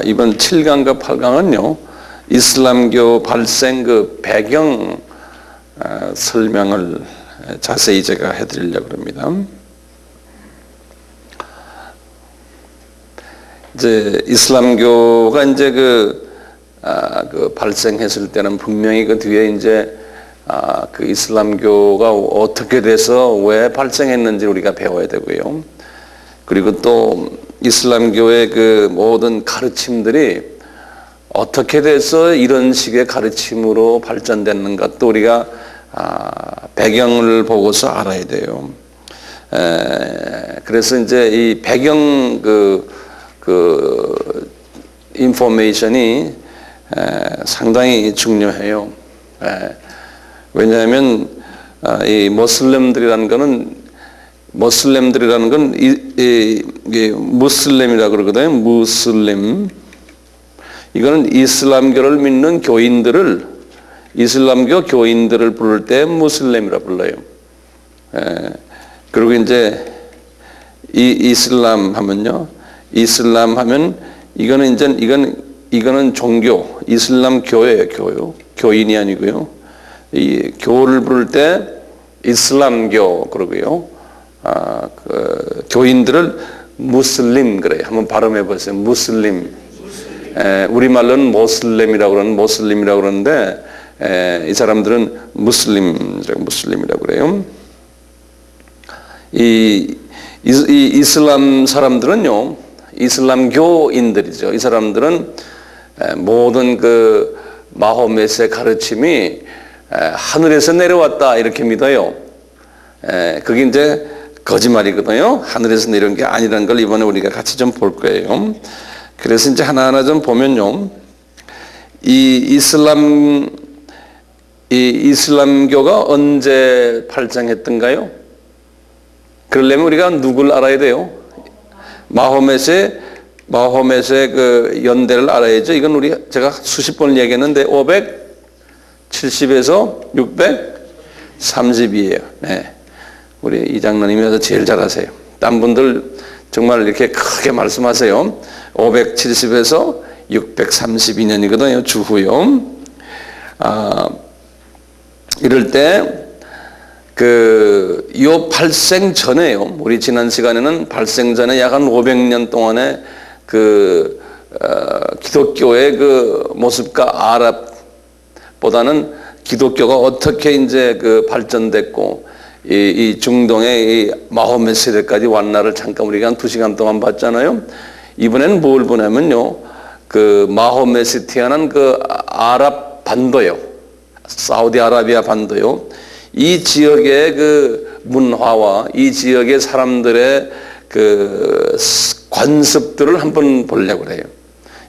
이번 7강과 8강은요, 이슬람교 발생 그 배경 설명을 자세히 제가 해드리려고 합니다. 이제 이슬람교가 이제 그 발생했을 때는 분명히 그 뒤에 이제 그 이슬람교가 어떻게 돼서 왜 발생했는지 우리가 배워야 되고요. 그리고 또 이슬람교의 그 모든 가르침들이 어떻게 돼서 이런 식의 가르침으로 발전됐는가 또 우리가 배경을 보고서 알아야 돼요. 그래서 이제 이 배경 인포메이션이 상당히 중요해요. 왜냐하면 이 모슬렘들이라는 건 무슬림이라고 그러거든요. 무슬림. 이거는 이슬람교를 믿는 교인들을, 이슬람교 교인들을 부를 때 무슬림이라 불러요. 그리고 이제 이슬람 하면요. 이슬람 하면 이거는 종교, 이슬람 교예요, 교인이 아니고요. 이 교를 부를 때 이슬람교 그러고요. 교인들을 무슬림 그래요. 한번 발음해 보세요. 무슬림. 우리말로는 모슬렘이라고 그러는데 이 사람들은 무슬림이라고 그래요. 이 이슬람 사람들은요, 이슬람교인들이죠. 이 사람들은 모든 그 마호멧의 가르침이 하늘에서 내려왔다 이렇게 믿어요. 그게 이제 거짓말이거든요. 하늘에서 내려온 게 아니라는 걸 이번에 우리가 같이 좀 볼 거예요. 그래서 이제 하나하나 좀 보면요, 이 이슬람교가 언제 발전했던가요? 그러려면 우리가 누굴 알아야 돼요? 마호멧의 그 연대를 알아야죠. 이건 제가 수십 번을 얘기했는데 570에서 630이에요. 네. 우리 이장로님이 제일 잘하세요. 딴 분들 정말 이렇게 크게 말씀하세요. 570에서 632년이거든요. 주후요. 이럴 때 요 발생 전에요. 우리 지난 시간에는 발생 전에 약 한 500년 동안의 기독교의 그 모습과 아랍보다는 기독교가 어떻게 이제 발전됐고 이 중동의 이 마호멧 시대까지 왔나를 잠깐 우리가 한 2시간 동안 봤잖아요. 이번에는 뭘 보냐면요, 마호멧이 태어난 아랍 반도요, 사우디아라비아 반도요, 이 지역의 문화와 이 지역의 사람들의 관습들을 한번 보려고 그래요.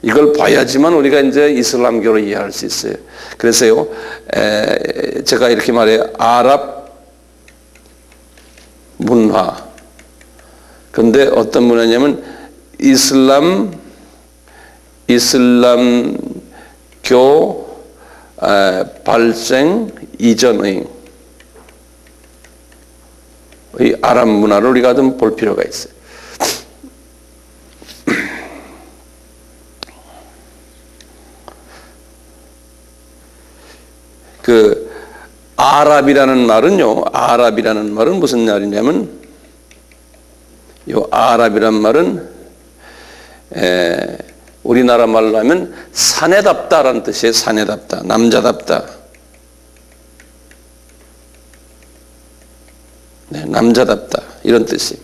이걸 봐야지만 우리가 이제 이슬람교를 이해할 수 있어요. 그래서요, 제가 이렇게 말해요. 아랍 문화. 근데 어떤 문화냐면 이슬람교 발생 이전의 이 아랍 문화를 우리가 좀 볼 필요가 있어요. 아랍이라는 말은 무슨 말이냐면, 이 아랍이란 말은 우리나라 말로 하면 사내답다라는 뜻이에요. 사내답다, 남자답다. 네, 남자답다 이런 뜻이.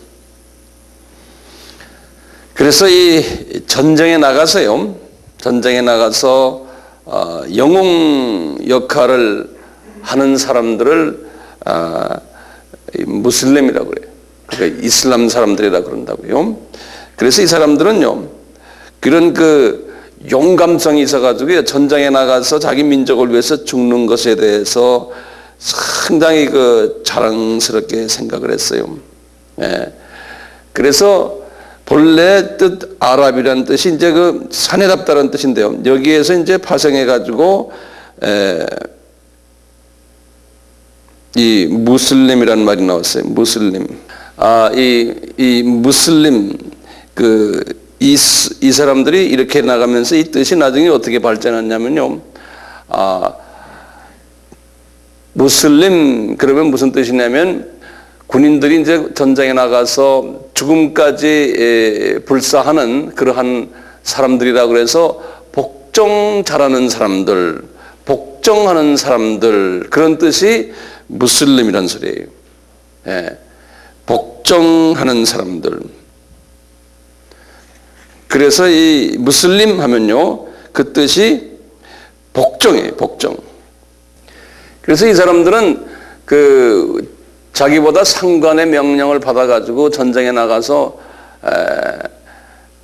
그래서 이 전쟁에 나가서 영웅 역할을 하는 사람들을 무슬림이라고 그래요. 그러니까 이슬람 사람들이라고 그런다고요. 그래서 이 사람들은요, 그런 용감성이 있어가지고 전장에 나가서 자기 민족을 위해서 죽는 것에 대해서 상당히 자랑스럽게 생각을 했어요. 그래서 본래 뜻 아랍이라는 뜻이 이제 사내답다라는 뜻인데요. 여기에서 이제 파생해가지고 이 무슬림이라는 말이 나왔어요. 무슬림. 이 무슬림 이 사람들이 이렇게 나가면서 이 뜻이 나중에 어떻게 발전했냐면요. 무슬림 그러면 무슨 뜻이냐면 군인들이 이제 전장에 나가서 죽음까지 불사하는 그러한 사람들이라 그래서 복종 잘하는 사람들, 복종하는 사람들 그런 뜻이 무슬림이라는 소리예요. 예, 복종하는 사람들. 그래서 이 무슬림 하면요, 그 뜻이 복종이에요, 복종. 그래서 이 사람들은 자기보다 상관의 명령을 받아가지고 전쟁에 나가서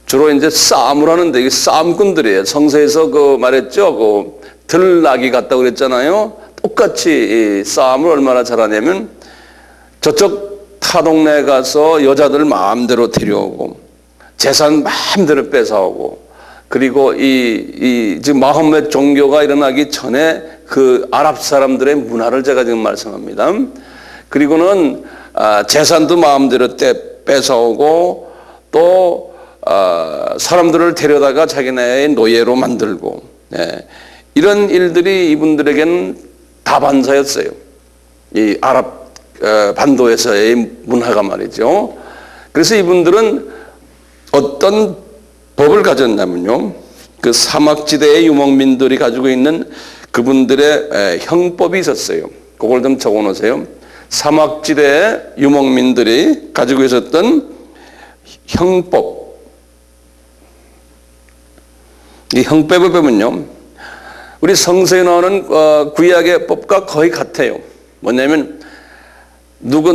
주로 이제 싸움을 하는데 이게 싸움꾼들이에요. 성서에서 말했죠, 들나귀 같다고 그랬잖아요. 똑같이 이 싸움을 얼마나 잘하냐면 저쪽 타 동네에 가서 여자들 마음대로 데려오고 재산 마음대로 뺏어오고 그리고 지금 마호멧 종교가 일어나기 전에 그 아랍 사람들의 문화를 제가 지금 말씀합니다. 그리고는 재산도 마음대로 뺏어오고 또 사람들을 데려다가 자기네의 노예로 만들고 이런 일들이 이분들에게는 다반사였어요. 이 아랍 반도에서의 문화가 말이죠. 그래서 이분들은 어떤 법을 가졌냐면요, 그 사막지대의 유목민들이 가지고 있는 그분들의 형법이 있었어요. 그걸 좀 적어 놓으세요. 사막지대의 유목민들이 가지고 있었던 형법. 이 형법을 보면요, 우리 성서에 나오는 구약의 법과 거의 같아요. 뭐냐면 누가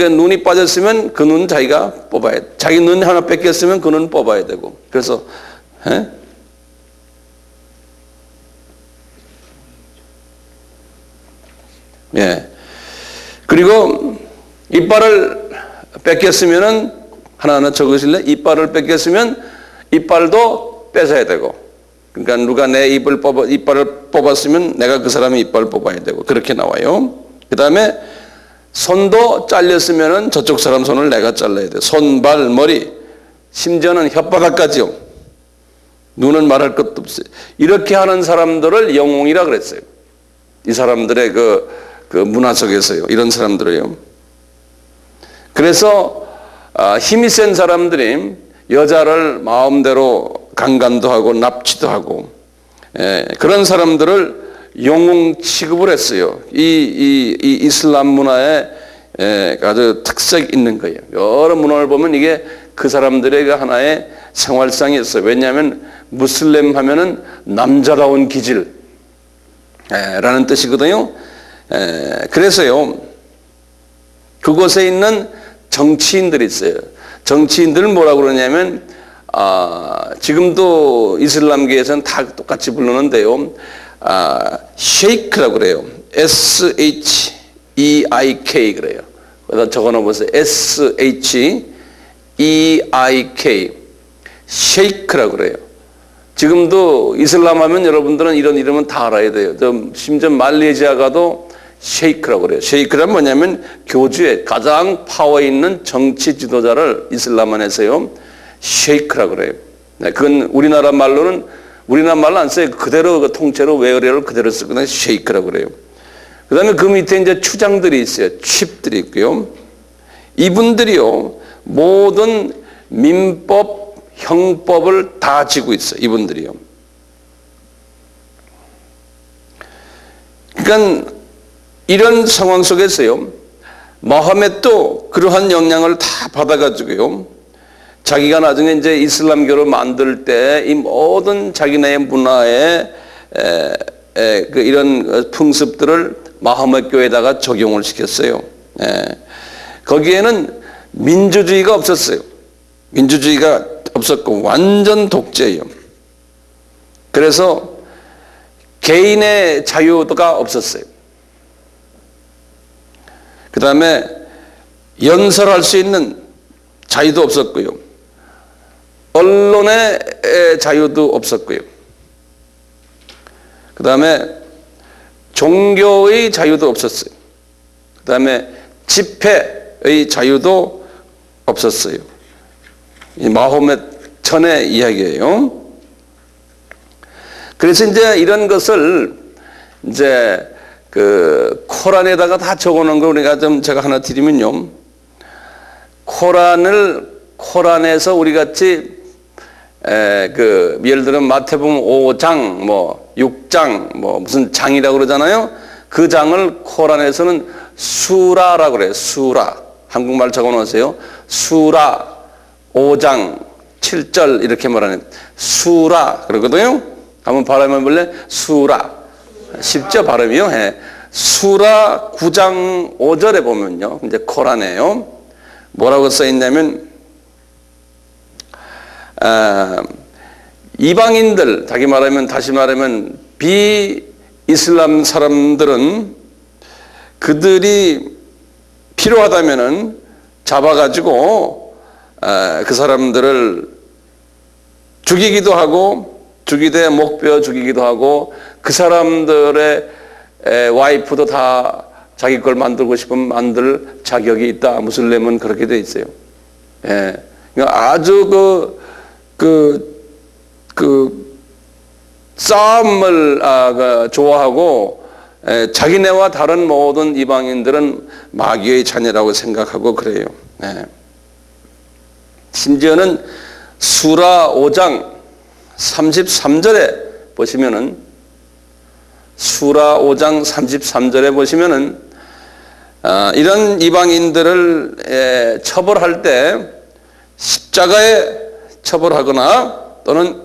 눈이 빠졌으면 그 눈 자기가 뽑아야 돼. 자기 눈 하나 뺏겼으면 그 눈 뽑아야 되고. 그래서 그리고 이빨을 뺏겼으면은 하나하나 적으실래? 이빨을 뺏겼으면 이빨도 뺏어야 되고. 그러니까 누가 내 이빨을 뽑았으면 내가 그 사람의 이빨을 뽑아야 되고. 그렇게 나와요. 그 다음에 손도 잘렸으면은 저쪽 사람 손을 내가 잘라야 돼. 손, 발, 머리, 심지어는 혓바닥까지요. 눈은 말할 것도 없어요. 이렇게 하는 사람들을 영웅이라 그랬어요. 이 사람들의 그 문화 속에서요. 이런 사람들을요. 그래서 힘이 센 사람들이 여자를 마음대로 강간도 하고 납치도 하고 그런 사람들을 영웅 취급을 했어요. 이 이슬람 문화에 아주 특색이 있는 거예요. 여러 문화를 보면 이게 그 사람들의 하나의 생활상이었어요. 왜냐하면 무슬림 하면은 남자다운 기질 라는 뜻이거든요. 그래서요, 그곳에 있는 정치인들이 있어요. 정치인들은 뭐라고 그러냐면 지금도 이슬람계에서는 다 똑같이 부르는데요, 셰이크라고 그래요. SHEIK 그래요. 거기다 적어놓으세요. SHEIK 셰이크라고 그래요. 지금도 이슬람 하면 여러분들은 이런 이름은 다 알아야 돼요. 심지어 말레이시아 가도 셰이크라고 그래요. 셰이크란 뭐냐면 교주의 가장 파워 있는 정치 지도자를 이슬람 안에서요, 셰이크라고 그래요. 그건 우리나라 말로 안 써요. 그대로 그 통째로 외래어를 그대로 쓰거든요. 셰이크라고 그래요. 그 다음에 그 밑에 이제 추장들이 있어요. 칩들이 있고요. 이분들이요, 모든 민법, 형법을 다 지고 있어요. 이분들이요. 그러니까 이런 상황 속에서요, 마호멧도 그러한 영향을 다 받아가지고요, 자기가 나중에 이제 이슬람교를 만들 때 이 모든 자기네의 문화에 이런 풍습들을 마호멧교에다가 적용을 시켰어요. 거기에는 민주주의가 없었어요. 민주주의가 없었고 완전 독재예요. 그래서 개인의 자유가 없었어요. 그 다음에 연설할 수 있는 자유도 없었고요. 언론의 자유도 없었고요. 그 다음에 종교의 자유도 없었어요. 그 다음에 집회의 자유도 없었어요. 이 마호멧 전의 이야기예요. 그래서 이제 이런 것을 이제 그 코란에다가 다 적어놓은 걸 우리가 좀 제가 하나 드리면요. 코란에서 우리 같이 예를 들어 마태복음 5장 뭐 6장 뭐 무슨 장이라고 그러잖아요. 그 장을 코란에서는 수라라고 그래요. 수라. 한국말 적어 놓으세요. 수라 5장 7절 이렇게 말하는 수라 그러거든요. 한번 발음해 볼래? 수라. 쉽죠 발음이요. 예. 수라 9장 5절에 보면요. 이제 코란에요. 뭐라고 써 있냐면 이방인들, 다시 말하면 비이슬람 사람들은 그들이 필요하다면은 잡아가지고 그 사람들을 죽이기도 하고 죽이되 목베어 죽이기도 하고 그 사람들의 와이프도 다 자기 걸 만들고 싶으면 만들 자격이 있다. 무슬림은 그렇게 돼 있어요. 예. 아주 싸움을 좋아하고 자기네와 다른 모든 이방인들은 마귀의 자녀라고 생각하고 그래요. 네. 심지어는 수라 5장 33절에 보시면은 수라 5장 33절에 보시면은 이런 이방인들을 처벌할 때 십자가에 처벌하거나 또는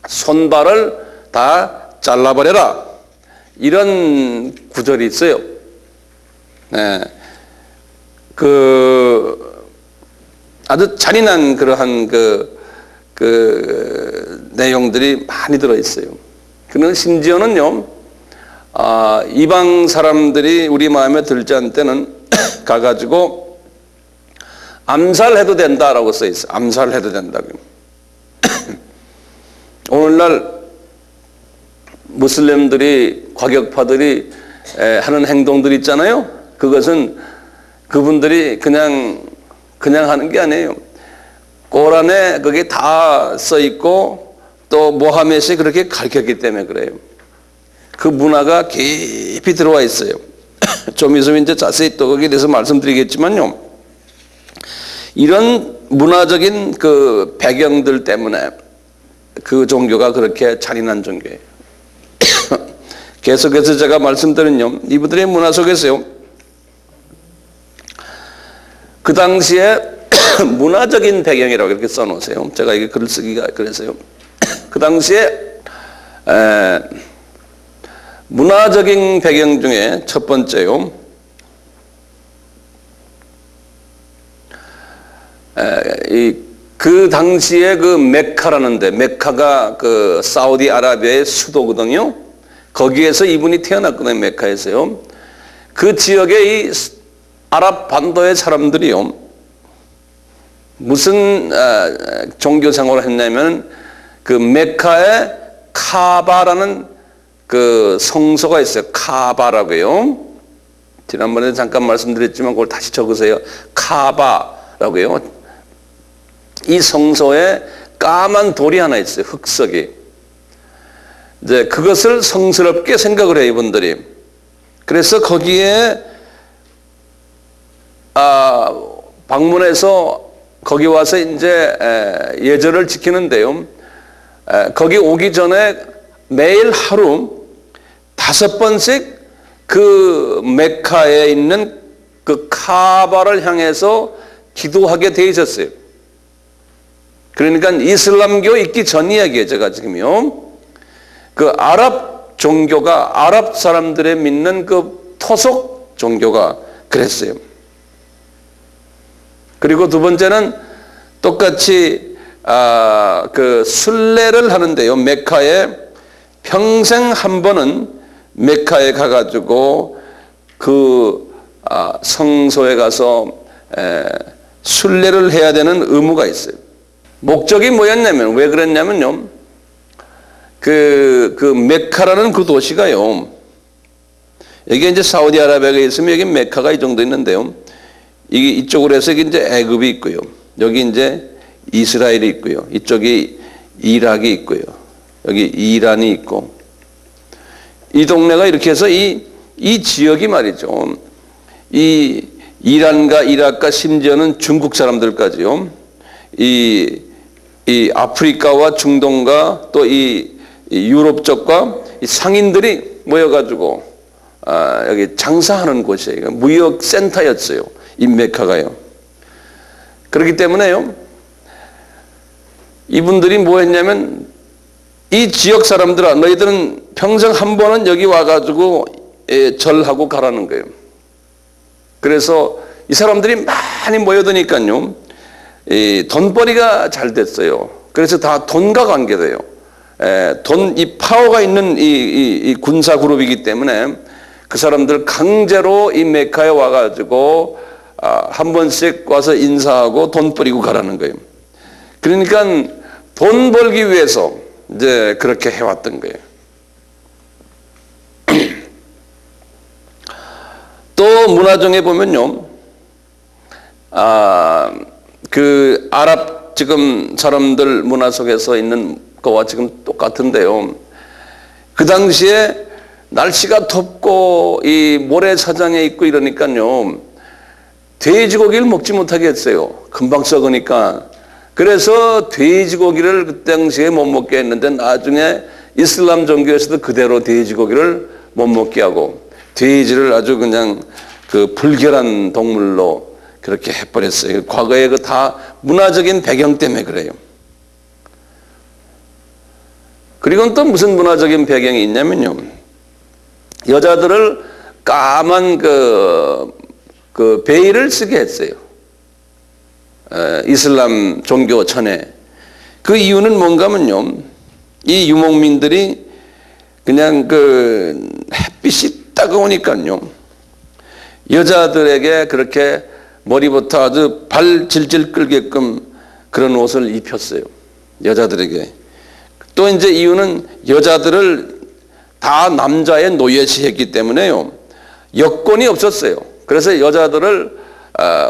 손발을 다 잘라버려라 이런 구절이 있어요. 네. 아주 잔인한 그러한 내용들이 많이 들어 있어요. 그는 심지어는요, 이방 사람들이 우리 마음에 들지 않을 때는 가가지고 암살해도 된다라고 써 있어요. 암살해도 된다고. 오늘날 무슬림들이 과격파들이 하는 행동들 있잖아요. 그것은 그분들이 그냥 하는 게 아니에요. 코란에 그게 다 써 있고 또 모하멧이 그렇게 가르쳤기 때문에 그래요. 그 문화가 깊이 들어와 있어요. 좀 있으면 이제 자세히 또 거기에 대해서 말씀드리겠지만요. 이런 문화적인 그 배경들 때문에 그 종교가 그렇게 잔인한 종교예요. 계속해서 제가 말씀드린요. 이분들의 문화 속에서요. 그 당시에 문화적인 배경이라고 이렇게 써놓으세요. 제가 이게 글을 쓰기가 그래서요. 그 당시에 문화적인 배경 중에 첫 번째요. 그 당시에 그 메카라는데, 메카가 그 사우디아라비아의 수도거든요. 거기에서 이분이 태어났거든요. 메카에서요. 그 지역의 이 아랍 반도의 사람들이요. 무슨 종교 생활을 했냐면 그 메카에 카바라는 그 성소가 있어요. 카바라고요. 지난번에 잠깐 말씀드렸지만 그걸 다시 적으세요. 카바라고요. 이 성소에 까만 돌이 하나 있어요. 흑석이. 이제 그것을 성스럽게 생각을 해요, 이분들이. 그래서 거기에 방문해서 거기 와서 이제 예절을 지키는데요. 거기 오기 전에 매일 하루 5번씩 그 메카에 있는 그 카바를 향해서 기도하게 돼 있었어요. 그러니까 이슬람교 있기 전 이야기예요, 제가 지금요. 그 아랍 종교가, 아랍 사람들의 믿는 그 토속 종교가 그랬어요. 그리고 두 번째는 똑같이 그 순례를 하는데요. 메카에 평생 한 번은 메카에 가가지고 그 성소에 가서 순례를 해야 되는 의무가 있어요. 목적이 뭐였냐면, 왜 그랬냐면요. 그 메카라는 그 도시가요. 여기 이제 사우디아라비아가 있으면 여기 메카가 이 정도 있는데요. 이게 이쪽으로 해서 이제 애굽이 있고요. 여기 이제 이스라엘이 있고요. 이쪽이 이락이 있고요. 여기 이란이 있고, 이 동네가 이렇게 해서 이 지역이 말이죠. 이 이란과 이락과 심지어는 중국 사람들까지요. 이 아프리카와 중동과 또 이 유럽 쪽과 이 상인들이 모여가지고 여기 장사하는 곳이에요. 무역 센터였어요. 이 메카가요. 그렇기 때문에요. 이분들이 뭐 했냐면, 이 지역 사람들아, 너희들은 평생 한 번은 여기 와가지고 절하고 가라는 거예요. 그래서 이 사람들이 많이 모여드니까요, 돈벌이가 잘 됐어요. 그래서 다 돈과 관계돼요. 이 파워가 있는 이 군사 그룹이기 때문에 그 사람들 강제로 이 메카에 와가지고 한 번씩 와서 인사하고 돈 뿌리고 가라는 거예요. 그러니까 돈 벌기 위해서 이제 그렇게 해왔던 거예요. 또 문화정에 보면요, 그 아랍 지금 사람들 문화 속에서 있는 거와 지금 똑같은데요. 그 당시에 날씨가 덥고 이 모래사장에 있고 이러니까요, 돼지고기를 먹지 못하게 했어요. 금방 썩으니까. 그래서 돼지고기를 그 당시에 못 먹게 했는데, 나중에 이슬람 종교에서도 그대로 돼지고기를 못 먹게 하고, 돼지를 아주 그냥 그 불결한 동물로 그렇게 해버렸어요. 과거에 그 다 문화적인 배경 때문에 그래요. 그리고 또 무슨 문화적인 배경이 있냐면요, 여자들을 까만 그 베일을 쓰게 했어요. 이슬람 종교 전에. 그 이유는 뭔가면요, 이 유목민들이 그냥 그 햇빛이 따가우니까요, 여자들에게 그렇게 머리부터 아주 발 질질 끌게끔 그런 옷을 입혔어요. 여자들에게. 또 이제 이유는 여자들을 다 남자의 노예시했기 때문에요, 여권이 없었어요. 그래서 여자들을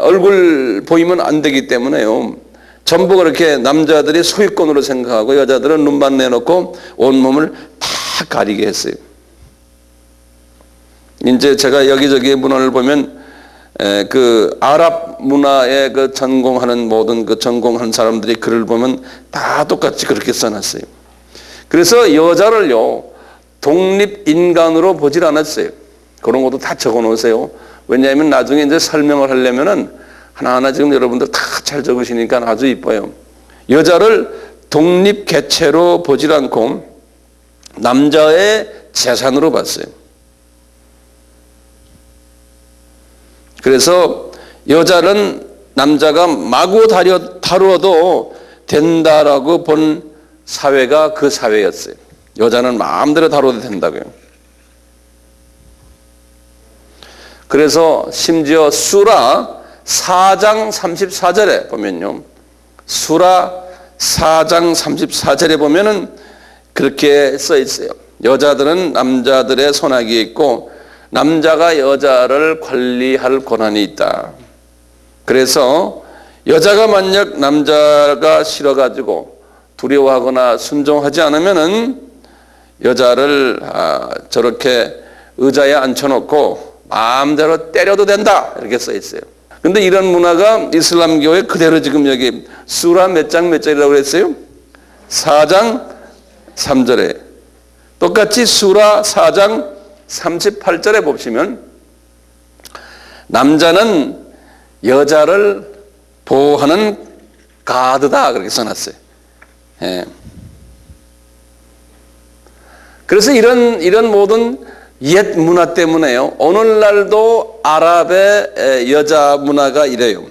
얼굴 보이면 안 되기 때문에요, 전부 그렇게 남자들이 소유권으로 생각하고 여자들은 눈만 내놓고 온몸을 다 가리게 했어요. 이제 제가 여기저기 문헌을 보면 그 아랍 문화에 그 전공하는 모든 그 전공한 사람들이 글을 보면 다 똑같이 그렇게 써놨어요. 그래서 여자를요, 독립인간으로 보질 않았어요. 그런 것도 다 적어 놓으세요. 왜냐하면 나중에 이제 설명을 하려면은 하나하나 지금 여러분들 다 잘 적으시니까 아주 이뻐요. 여자를 독립개체로 보질 않고 남자의 재산으로 봤어요. 그래서 여자는 남자가 마구 다루어도 된다라고 본 사회가 그 사회였어요. 여자는 마음대로 다뤄도 된다고요. 그래서 심지어 수라 4장 34절에 보면요, 수라 4장 34절에 보면은 그렇게 써 있어요. 여자들은 남자들의 손아귀에 있고 남자가 여자를 관리할 권한이 있다. 그래서 여자가 만약 남자가 싫어가지고 두려워하거나 순종하지 않으면은 여자를 저렇게 의자에 앉혀놓고 마음대로 때려도 된다, 이렇게 써 있어요. 근데 이런 문화가 이슬람교에 그대로 지금 여기 수라 몇 장 몇 절이라고 그랬어요? 4장 3절에 똑같이 수라 4장 38절에 보시면 남자는 여자를 보호하는 가드다, 그렇게 써놨어요. 예. 그래서 이런 모든 옛 문화 때문에요, 오늘날도 아랍의 여자 문화가 이래요.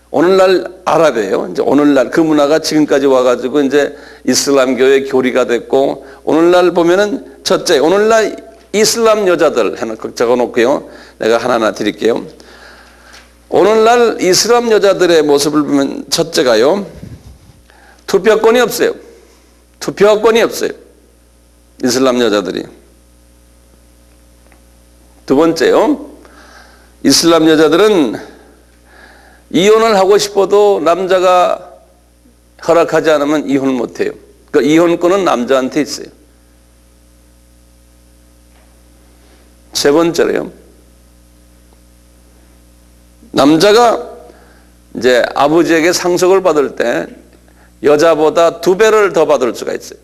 오늘날 아랍이에요. 이제 오늘날 그 문화가 지금까지 와가지고 이제 이슬람교의 교리가 됐고, 오늘날 보면은 첫째, 오늘날 이슬람 여자들 하나 적어놓고요, 내가 하나하나 드릴게요. 오늘날 이슬람 여자들의 모습을 보면 첫째가요, 투표권이 없어요. 투표권이 없어요. 이슬람 여자들이. 두 번째요, 이슬람 여자들은 이혼을 하고 싶어도 남자가 허락하지 않으면 이혼을 못해요. 그 이혼권은 남자한테 있어요. 세 번째로요. 남자가 이제 아버지에게 상속을 받을 때 여자보다 2배를 더 받을 수가 있어요.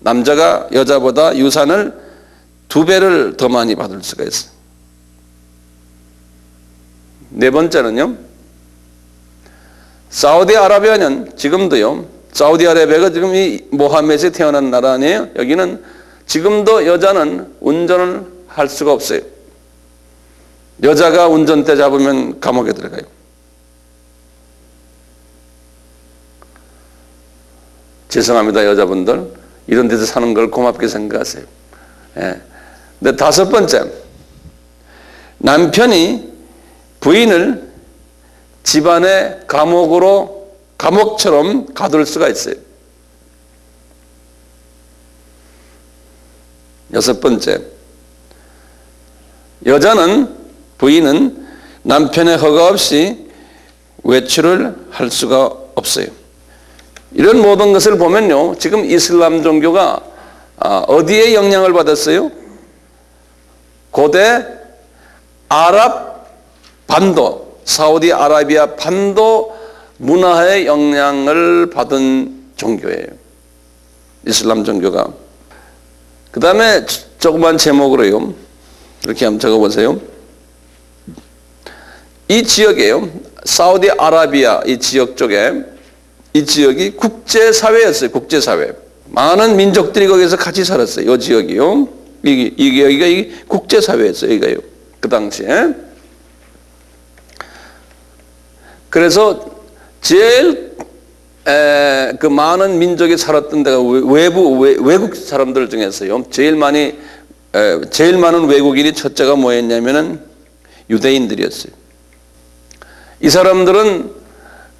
남자가 여자보다 유산을 2배를 더 많이 받을 수가 있어요. 네 번째는요. 사우디아라비아는 지금도요. 사우디아라비아가 지금 이 모하메드이 태어난 나라 아니에요. 여기는 지금도 여자는 운전을 할 수가 없어요. 여자가 운전대 잡으면 감옥에 들어가요. 죄송합니다, 여자분들. 이런 데서 사는 걸 고맙게 생각하세요. 예. 근데 다섯 번째, 남편이 부인을 집안의 감옥처럼 가둘 수가 있어요. 여섯 번째, 부인은 남편의 허가 없이 외출을 할 수가 없어요. 이런 모든 것을 보면요, 지금 이슬람 종교가 어디에 영향을 받았어요? 고대 아랍 반도, 사우디아라비아 반도 문화의 영향을 받은 종교예요. 이슬람 종교가. 그 다음에 조그만 제목으로요, 이렇게 한번 적어보세요. 이 지역에요, 사우디아라비아 이 지역 쪽에, 이 지역이 국제사회였어요. 국제사회. 많은 민족들이 거기서 같이 살았어요. 이 지역이요. 여기가 국제사회였어요. 여기가요. 그 당시에. 그래서 제일 그 많은 민족이 살았던 데가 외국 사람들 중에서요. 제일 많은 외국인이 첫째가 뭐였냐면은 유대인들이었어요. 이 사람들은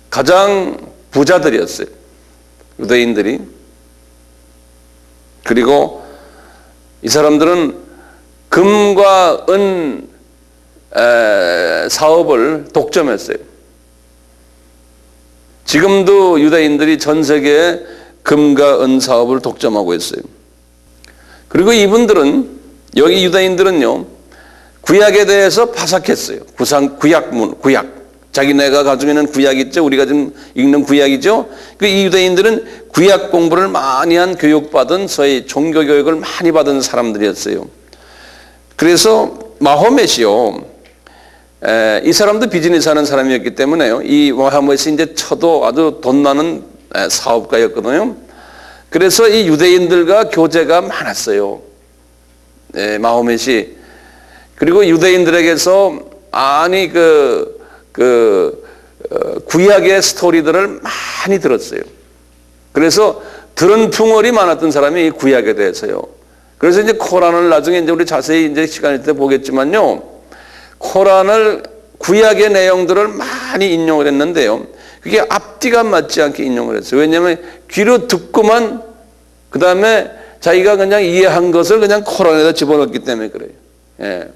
가장 부자들이었어요. 유대인들이. 그리고 이 사람들은 금과 은 사업을 독점했어요. 지금도 유대인들이 전 세계에 금과 은 사업을 독점하고 있어요. 그리고 이분들은, 여기 유대인들은요, 구약에 대해서 파삭했어요. 구약. 자기네가 가지고 있는 구약 있죠. 우리가 지금 읽는 구약이죠. 이 유대인들은 구약 공부를 많이 한 교육받은 소위 종교교육을 많이 받은 사람들이었어요. 그래서 마호멧이요, 이 사람도 비즈니스 하는 사람이었기 때문에요. 이 마호멧이 이제 쳐도 아주 돈 많은 사업가였거든요. 그래서 이 유대인들과 교제가 많았어요. 마호멧이. 그리고 유대인들에게서 많이 구약의 스토리들을 많이 들었어요. 그래서 들은 풍월이 많았던 사람이 이 구약에 대해서요. 그래서 이제 코란을 나중에 이제 우리 자세히 이제 시간 있을 때 보겠지만요. 코란을 구약의 내용들을 많이 인용을 했는데요. 그게 앞뒤가 맞지 않게 인용을 했어요. 왜냐하면 귀로 듣고만 그 다음에 자기가 그냥 이해한 것을 그냥 코란에다 집어넣기 때문에 그래요. 예.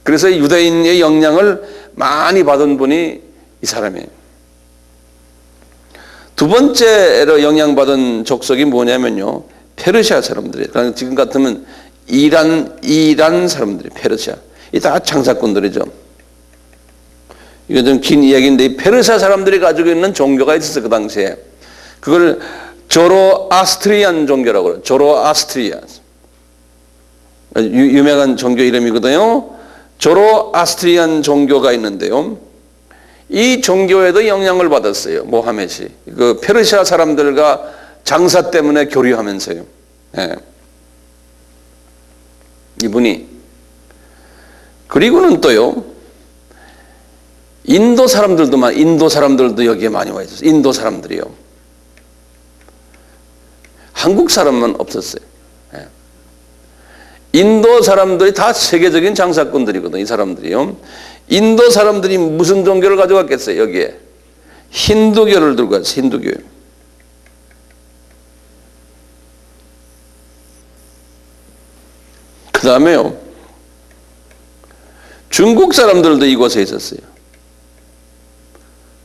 그래서 유대인의 영향을 많이 받은 분이 이 사람이에요. 두 번째로 영향받은 족속이 뭐냐면요, 페르시아 사람들이에요. 그러니까 지금 같으면 이란 사람들이 페르시아. 이 다 장사꾼들이죠. 이거 좀 긴 이야기인데, 이 페르시아 사람들이 가지고 있는 종교가 있었어요. 그 당시에. 그걸 조로아스트리안 종교라고 그래요. 조로아스트리아. 유명한 종교 이름이거든요. 조로아스트리안 종교가 있는데요. 이 종교에도 영향을 받았어요. 모하멧이. 그 페르시아 사람들과 장사 때문에 교류하면서요. 예. 이분이. 그리고는 또요, 인도 사람들도 여기에 많이 와 있었어요. 인도 사람들이요. 한국 사람만 없었어요. 예. 인도 사람들이 다 세계적인 장사꾼들이거든요. 이 사람들이요. 인도 사람들이 무슨 종교를 가져갔겠어요? 여기에 힌두교를 들고 왔어요. 힌두교. 그 다음에요, 중국 사람들도 이곳에 있었어요.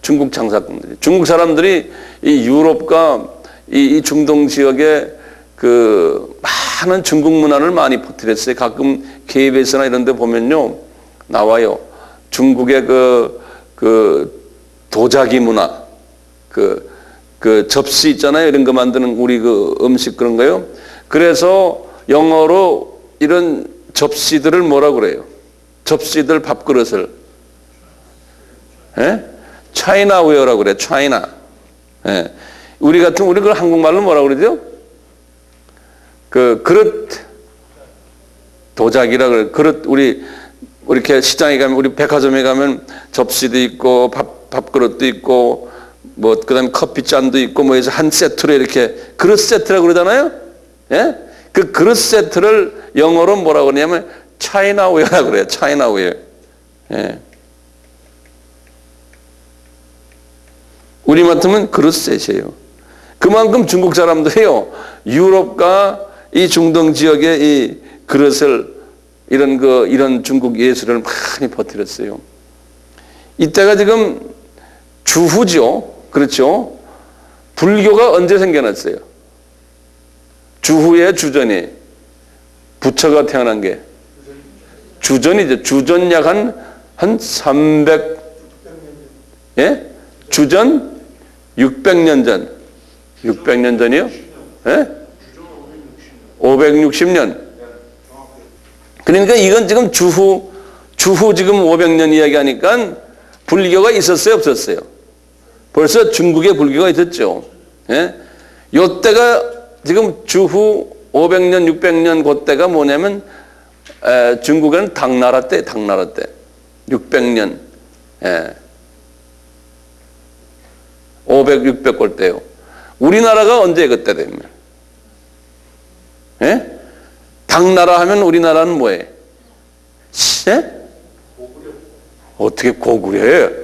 중국 장사꾼들이. 중국 사람들이 이 유럽과 이 중동 지역에 그 많은 중국 문화를 많이 퍼뜨렸어요. 가끔 KBS나 이런 데 보면요, 나와요. 중국의 그 도자기 문화, 그 접시 있잖아요. 이런 거 만드는 우리 그 음식 그런 거요. 그래서 영어로 이런 접시들을 뭐라 그래요? 접시들 밥그릇을. 예? 차이나웨어라고 그래. 차이나. 예. 우리 그걸 한국말로 뭐라 그러죠? 그 그릇 도자기라 그래. 그릇 우리 이렇게 시장에 가면, 우리 백화점에 가면 접시도 있고 밥그릇도 있고 뭐 그다음에 커피 잔도 있고 뭐 해서 한 세트로 이렇게 그릇 세트라고 그러잖아요. 예? 그 그릇 세트를 영어로 뭐라고 그러냐면 차이나웨어라고 그래요. 차이나웨어. 예. 우리 같으면 그릇 셋이에요. 그만큼 중국 사람들이요, 유럽과 이 중동 지역의 이 그릇을 이런 중국 예술을 많이 퍼뜨렸어요. 이때가 지금 주후죠. 그렇죠? 불교가 언제 생겨났어요? 주후에 주전이. 부처가 태어난 게 주전이죠. 주전 약 한 300, 예? 주전 600년 전. 600년 전이요? 예? 560년. 그러니까 이건 지금 주후 지금 500년 이야기하니까 불교가 있었어요, 없었어요? 벌써 중국에 불교가 있었죠. 예? 요때가 지금 주후 500년, 600년 그때가 뭐냐면 중국에는 당나라 때 600년. 예. 500, 600 걸 때요. 우리나라가 언제 그때 되면? 예? 당나라 하면 우리나라는 뭐예요? 예? 어떻게 고구려예요?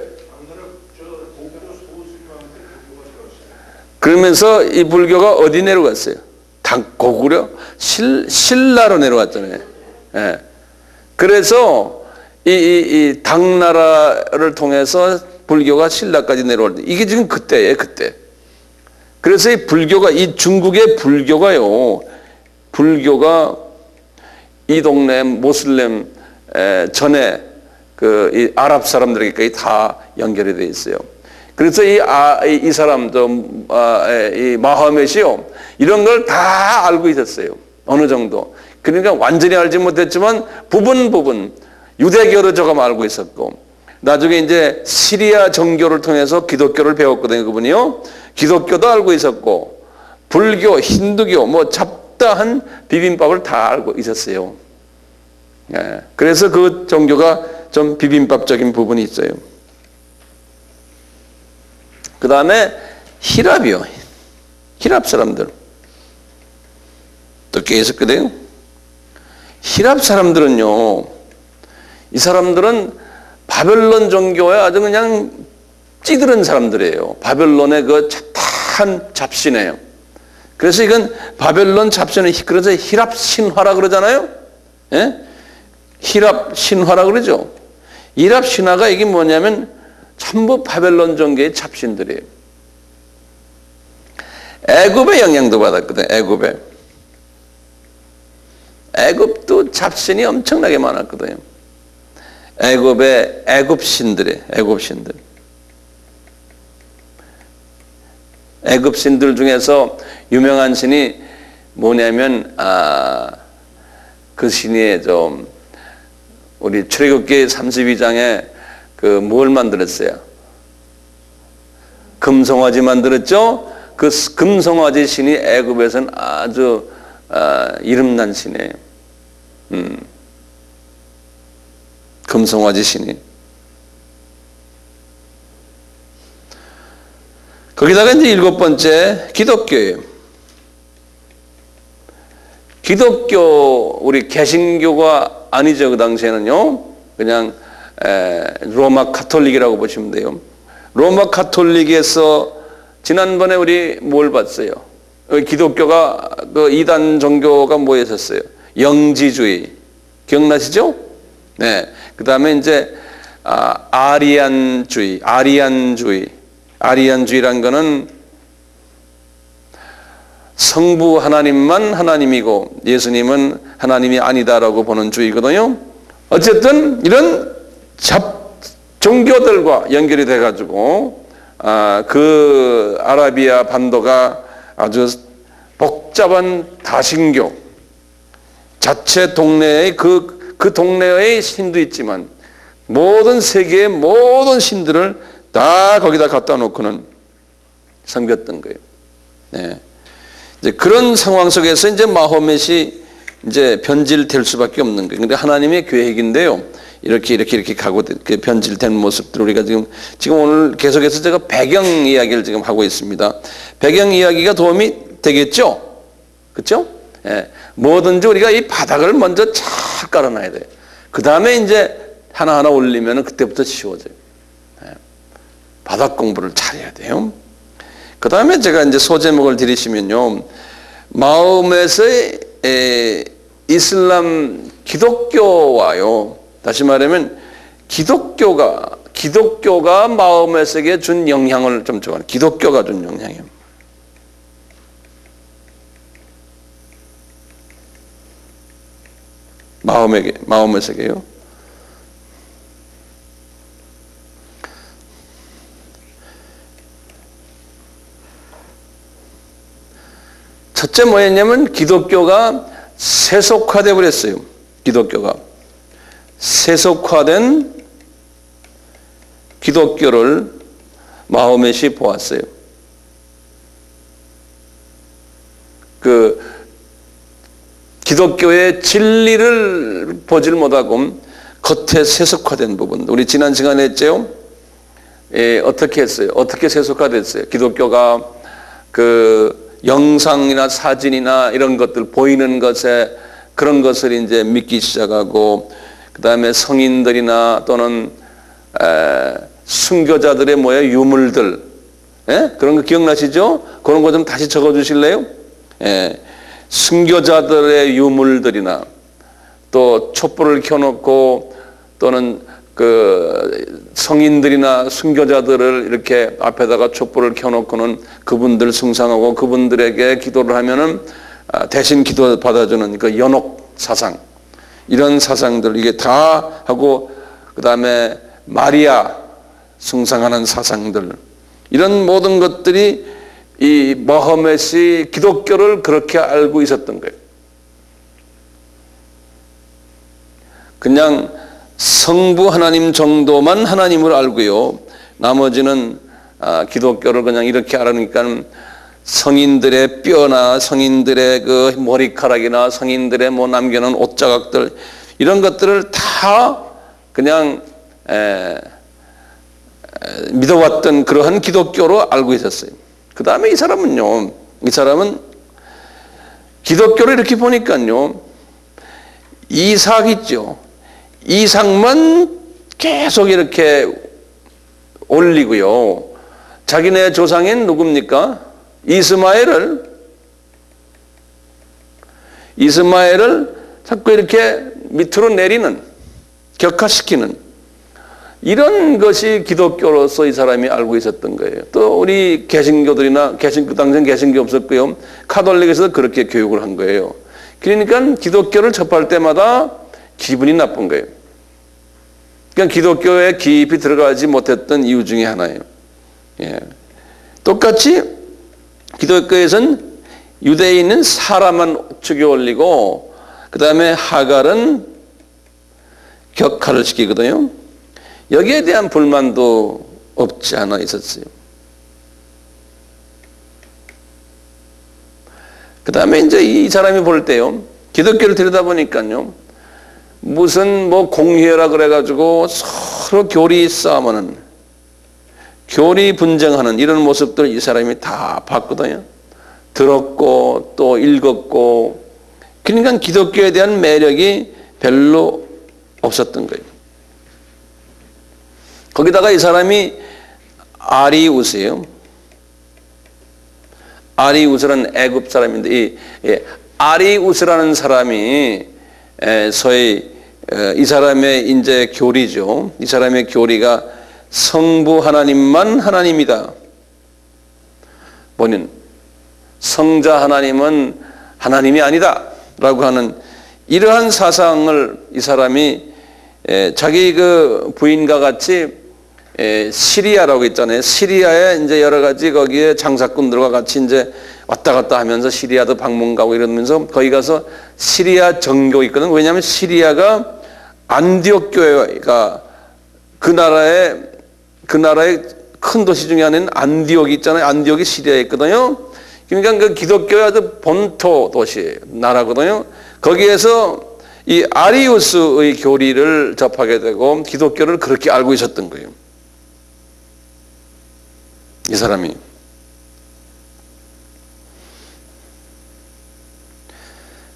그러면서 이 불교가 어디 내려갔어요? 고구려? 신라로 내려갔잖아요. 예. 그래서 이 당나라를 통해서 불교가 신라까지 내려올 때, 이게 지금 그때예요, 그때. 그래서 이 불교가, 이 중국의 불교가요, 불교가 이 동네 모슬렘 전에 이 아랍 사람들에게까지 다 연결이 되어 있어요. 그래서 이 사람도, 이 마호멧이요, 이런 걸 다 알고 있었어요. 어느 정도. 그러니까 완전히 알지 못했지만 부분 유대교를 조금 알고 있었고, 나중에 이제 시리아 정교를 통해서 기독교를 배웠거든요, 그분이요. 기독교도 알고 있었고, 불교, 힌두교, 뭐 잡다한 비빔밥을 다 알고 있었어요. 예. 그래서 그 종교가 좀 비빔밥적인 부분이 있어요. 그 다음에 히랍이요. 히랍 사람들. 또 꽤 있었거든요. 히랍 사람들은요, 이 사람들은 바벨론 종교에 아주 그냥 찌들은 사람들이에요. 바벨론의 그 잡다한 잡신이에요. 그래서 이건 바벨론 잡신을 그래서 히랍 신화라 그러잖아요. 예? 히랍 신화라 그러죠. 히랍 신화가 이게 뭐냐면 전부 바벨론 종교의 잡신들이에요. 애굽의 영향도 받았거든. 애굽도 잡신이 엄청나게 많았거든요. 애굽의 애굽신들. 애굽신들 중에서 유명한 신이 뭐냐면 그 신이 좀 우리 출애굽기 32장에 그 뭘 만들었어요? 금송아지 만들었죠? 그 금송아지 신이 애굽에서는 아주 이름난 신이에요. 금송아지 신이. 거기다가 이제 7번째 기독교예요. 기독교 우리 개신교가 아니죠. 그 당시에는요. 그냥 로마 카톨릭이라고 보시면 돼요. 로마 카톨릭에서 지난번에 우리 뭘 봤어요? 기독교가 그 이단 종교가 뭐였었어요? 영지주의. 기억나시죠? 네. 그 다음에 이제 아리안주의라는 거는 성부 하나님만 하나님이고 예수님은 하나님이 아니다라고 보는 주의거든요. 어쨌든 이런 종교들과 연결이 돼가지고 그 아라비아 반도가 아주 복잡한 다신교, 자체 동네의 그 동네의 신도 있지만 모든 세계의 모든 신들을 다 거기다 갖다 놓고는 섬겼던 거예요. 네. 이제 그런 상황 속에서 이제 마호멧이 이제 변질될 수밖에 없는 거예요. 근데 하나님의 계획인데요. 이렇게 가고 변질된 모습들 우리가 지금 오늘 계속해서 제가 배경 이야기를 지금 하고 있습니다. 배경 이야기가 도움이 되겠죠? 그렇죠? 예. 뭐든지 우리가 이 바닥을 먼저 착 깔아놔야 돼요. 그 다음에 이제 하나하나 올리면 그때부터 쉬워져요. 예. 바닥 공부를 잘해야 돼요. 그 다음에 제가 이제 소제목을 드리시면요. 마호멧의 이슬람 기독교와요. 다시 말하면 기독교가 마호멧에게 준 영향을 좀 좋아하는 기독교가 준 영향이에요. 마호멧에게요. 첫째 뭐였냐면 기독교가 세속화되어 버렸어요. 기독교가 세속화된 기독교를 마호멧이 보았어요. 그 기독교의 진리를 보질 못하고 겉에 세속화된 부분. 우리 지난 시간에 했죠. 어떻게 했어요? 어떻게 세속화됐어요? 기독교가 그 영상이나 사진이나 이런 것들 보이는 것에 그런 것을 이제 믿기 시작하고 그 다음에 성인들이나 또는 순교자들의 유물들 그런 거 기억나시죠? 그런 거 좀 다시 적어 주실래요? 순교자들의 유물들이나 또 촛불을 켜놓고 또는 그 성인들이나 순교자들을 이렇게 앞에다가 촛불을 켜놓고는 그분들 숭상하고 그분들에게 기도를 하면은 대신 기도 받아주는 그 연옥 사상, 이런 사상들 이게 다 하고 그 다음에 마리아 숭상하는 사상들, 이런 모든 것들이 이 마호멧이 기독교를 그렇게 알고 있었던 거예요. 그냥 성부 하나님 정도만 하나님을 알고요. 나머지는 기독교를 그냥 이렇게 알으니까 성인들의 뼈나 성인들의 그 머리카락이나 성인들의 뭐 남겨놓은 옷자각들 이런 것들을 다 그냥 믿어왔던 그러한 기독교로 알고 있었어요. 그 다음에 이 사람은 기독교를 이렇게 보니까요. 이삭 있죠. 이삭만 계속 이렇게 올리고요. 자기네 조상인 누굽니까? 이스마엘을 자꾸 이렇게 밑으로 내리는, 격화시키는 이런 것이 기독교로서 이 사람이 알고 있었던 거예요. 또 우리 개신교들이나 그 당시엔 개신교 없었고요. 카톨릭에서도 그렇게 교육을 한 거예요. 그러니까 기독교를 접할 때마다 기분이 나쁜 거예요. 그러니까 기독교에 깊이 들어가지 못했던 이유 중에 하나예요. 예. 똑같이 기독교에서는 유대인은 사람만 죽여 올리고 그 다음에 하갈은 격화를 시키거든요. 여기에 대한 불만도 없지 않아 있었어요. 그 다음에 이제 이 사람이 볼 때요. 기독교를 들여다보니까요. 무슨 뭐 공회라 그래가지고 서로 교리 싸움하는, 교리 분쟁하는 이런 모습들을 이 사람이 다 봤거든요. 들었고 또 읽었고, 그러니까 기독교에 대한 매력이 별로 없었던 거예요. 거기다가 이 사람이 아리우스예요. 아리우스라는 애굽 사람인데 이 아리우스라는 사람이 소위 이 사람의 이제 교리죠. 이 사람의 교리가 성부 하나님만 하나님이다. 본인 성자 하나님은 하나님이 아니다 라고 하는 이러한 사상을 이 사람이 자기 그 부인과 같이 시리아라고 있잖아요. 시리아에 이제 여러 가지 거기에 장사꾼들과 같이 이제 왔다 갔다 하면서 시리아도 방문 가고 이러면서 거기 가서 시리아 정교 있거든. 왜냐하면 시리아가 안디옥 교회가 그 나라의 큰 도시 중에 하나는 안디옥이 있잖아요. 안디옥이 시리아에 있거든요. 그러니까 그 기독교의 아주 본토 도시 나라거든요. 거기에서 이 아리우스의 교리를 접하게 되고 기독교를 그렇게 알고 있었던 거예요. 이 사람이.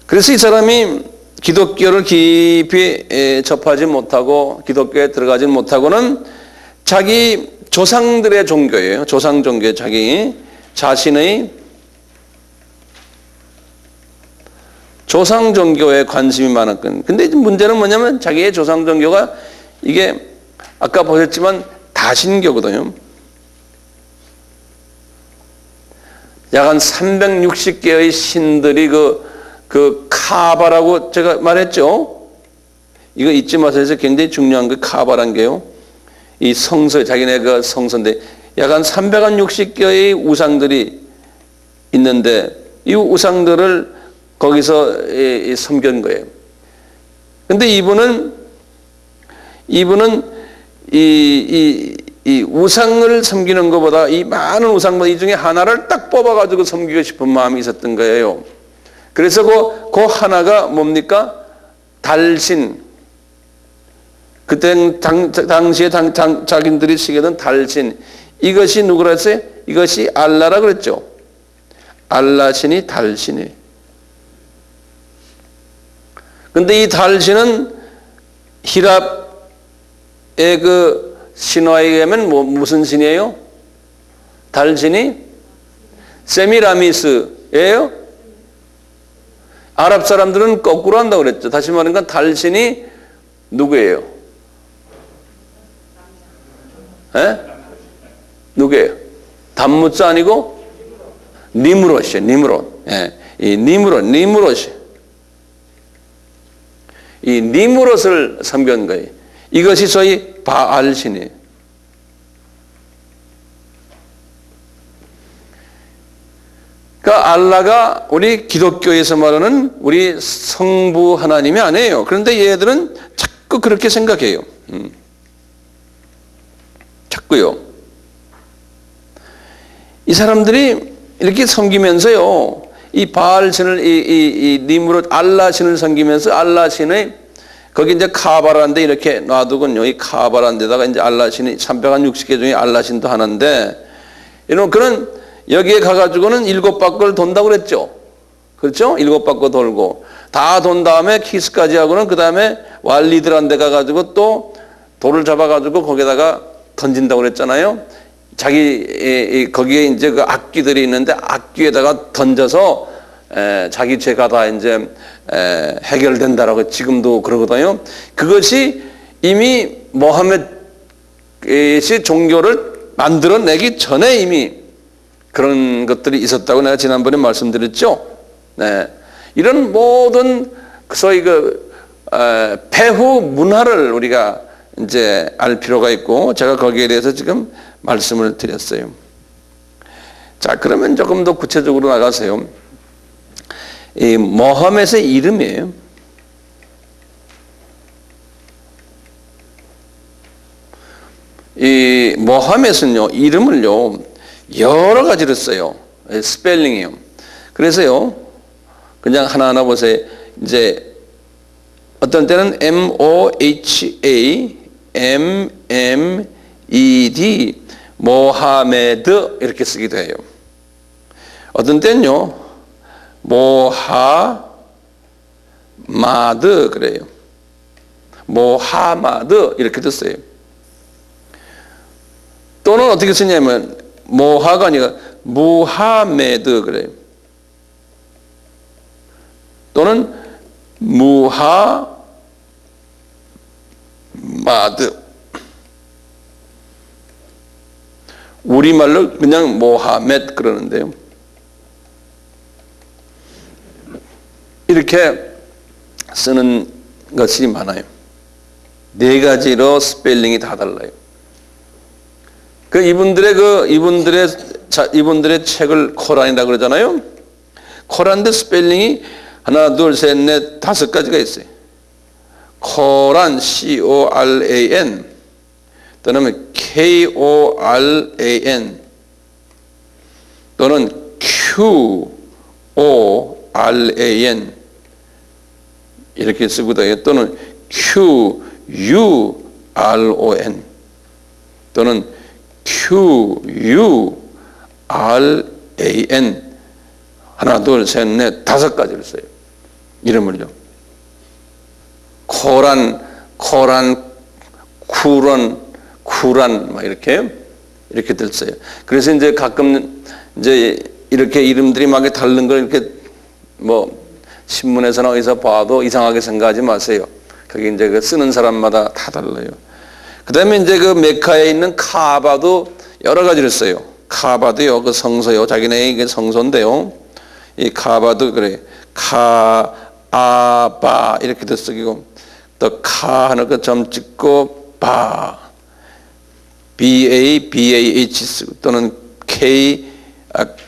그래서 이 사람이 기독교를 깊이 접하지 못하고 기독교에 들어가지 못하고는 자기 조상들의 종교예요. 조상 종교에 자기 자신의 조상 종교에 관심이 많았거든요. 근데 문제는 뭐냐면 자기의 조상 종교가 이게 아까 보셨지만 다신교거든요. 약 한 360개의 신들이 그 카바라고 제가 말했죠. 이거 잊지 마세요. 굉장히 중요한 그 카바란 게요. 이 성서, 자기네 그 성서인데 약 한 360개의 우상들이 있는데 이 우상들을 거기서 섬긴 거예요. 근데 이분은 이 우상을 섬기는 것보다 이 많은 우상보다 이 중에 하나를 딱 뽑아가지고 섬기고 싶은 마음이 있었던 거예요. 그래서 그 하나가 뭡니까? 달신. 그때 당시에 자기들이 시기던 달신. 이것이 누구라 했어요? 이것이 알라라 그랬죠. 알라신이 달신이에요. 근데 이 달신은 히랍의 그 신화에 의하면 무슨 신이에요? 달신이 세미라미스예요. 아랍 사람들은 거꾸로 한다고 그랬죠. 다시 말하니까 달신이 누구예요? 누구예요? 담무스 아니고 니므롯이에요. 니므롯. 이 니므롯이. 이 니므롯을 섬긴 거예요. 이것이 소위 바알신이에요. 그러니까 알라가 우리 기독교에서 말하는 우리 성부 하나님이 아니에요. 그런데 얘들은 자꾸 그렇게 생각해요. 자꾸요. 이 사람들이 이렇게 섬기면서요. 이 바알신을 이 니므롯 알라신을 섬기면서 알라신의 거기 이제 카바라인데 이렇게 놔두군요. 이 카바라인데다가 이제 알라신이 360개 중에 알라신도 하나인데 이런 그런 여기에 가가지고는 7바퀴를 돈다고 그랬죠. 그렇죠? 7바퀴 돌고 다 돈 다음에 키스까지 하고는 그 다음에 왈리드란 데 가가지고 또 돌을 잡아가지고 거기다가 던진다고 그랬잖아요. 자기 거기에 이제 그 악귀들이 있는데 악귀에다가 던져서 자기 죄가 다 이제 해결된다라고 지금도 그러거든요. 그것이 이미 모하메드의 종교를 만들어내기 전에 이미 그런 것들이 있었다고 내가 지난번에 말씀드렸죠. 네. 이런 모든 소위 그 배후 문화를 우리가 이제 알 필요가 있고 제가 거기에 대해서 지금 말씀을 드렸어요. 자, 그러면 조금 더 구체적으로 나가세요. 이 모하메드의 이름이에요. 이 모하메드는요, 이름을요, 여러 가지로 써요. 스펠링이요. 그래서요, 그냥 하나하나 보세요. 이제 어떤 때는 MOHAMMED 모하메드 이렇게 쓰기도 해요. 어떤 때는요 모하마드 그래요. 모하마드 이렇게도 써요. 또는 어떻게 쓰냐면 모하가 아니라 무하메드 그래요. 또는 무하메드 마드. 우리말로 그냥 모하메드 그러는데요. 이렇게 쓰는 것이 많아요. 네 가지로 스펠링이 다 달라요. 이분들의 책을 코란이라고 그러잖아요. 코란도 스펠링이 하나, 둘, 셋, 넷, 다섯 가지가 있어요. 코란, C-O-R-A-N, 또는 K-O-R-A-N, 또는 Q-O-R-A-N, 이렇게 쓰고 다녀요. 또는 Q-U-R-O-N, 또는 Q-U-R-A-N, 하나, 둘, 셋, 넷, 다섯 가지를 써요. 이름을요. 코란, 쿠란, 막 이렇게들 써요. 그래서 이제 가끔 이제 이렇게 이름들이 막 다른 걸 이렇게 뭐 신문에서나 어디서 봐도 이상하게 생각하지 마세요. 그게 이제 그 쓰는 사람마다 다 달라요. 그 다음에 이제 그 메카에 있는 카바도 여러 가지를 써요. 카바도요, 그 성서요. 자기네 이게 성서인데요. 이 카바도 그래. 아바 이렇게도 쓰기고, 또 카 하는 거 점 찍고 바, BA-BAH 쓰고, 또는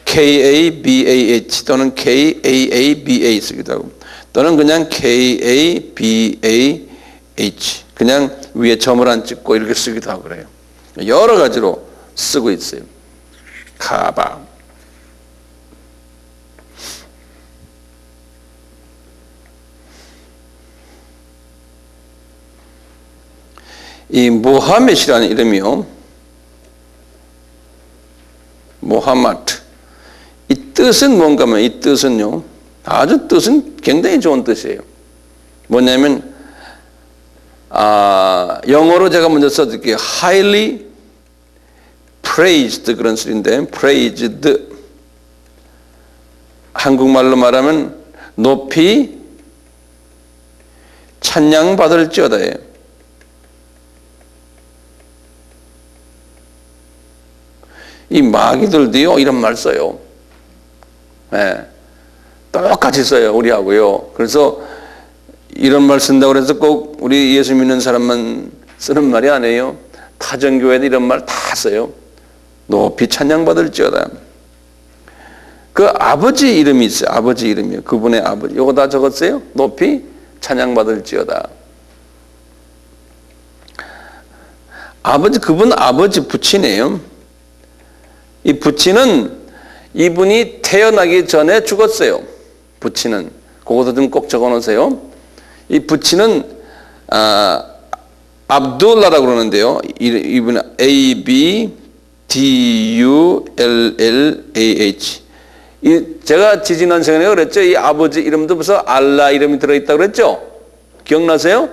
KA-BAH 또는 KAABA 쓰기도 하고, 또는 그냥 KABAH 그냥 위에 점을 안 찍고 이렇게 쓰기도 하고 그래요. 여러 가지로 쓰고 있어요. 카바. 이 모하멧이라는 이름이요. 모하마트. 이 뜻은 뭔가 하면, 이 뜻은요, 아주 뜻은 굉장히 좋은 뜻이에요. 뭐냐면, 영어로 제가 먼저 써드릴게요. highly praised 그런 소리인데, praised. 한국말로 말하면 높이 찬양받을지어다예요. 이 마귀들도요, 이런 말 써요. 네. 똑같이 써요, 우리하고요. 그래서 이런 말 쓴다고 해서 꼭 우리 예수 믿는 사람만 쓰는 말이 아니에요. 타전교회도 이런 말 다 써요. 높이 찬양받을지어다. 그 아버지 이름이 있어요. 아버지 이름이요. 그분의 아버지. 이거 다 적었어요? 높이 찬양받을지어다. 아버지, 그분 아버지 부친이에요. 이 부친은 이분이 태어나기 전에 죽었어요. 부친은. 그것도 좀 꼭 적어 놓으세요. 이 부친은 압둘라라고 그러는데요. 이분은 A-B-D-U-L-L-A-H. 제가 지지난 시간에 그랬죠. 이 아버지 이름도 벌써 알라 이름이 들어있다고 그랬죠. 기억나세요?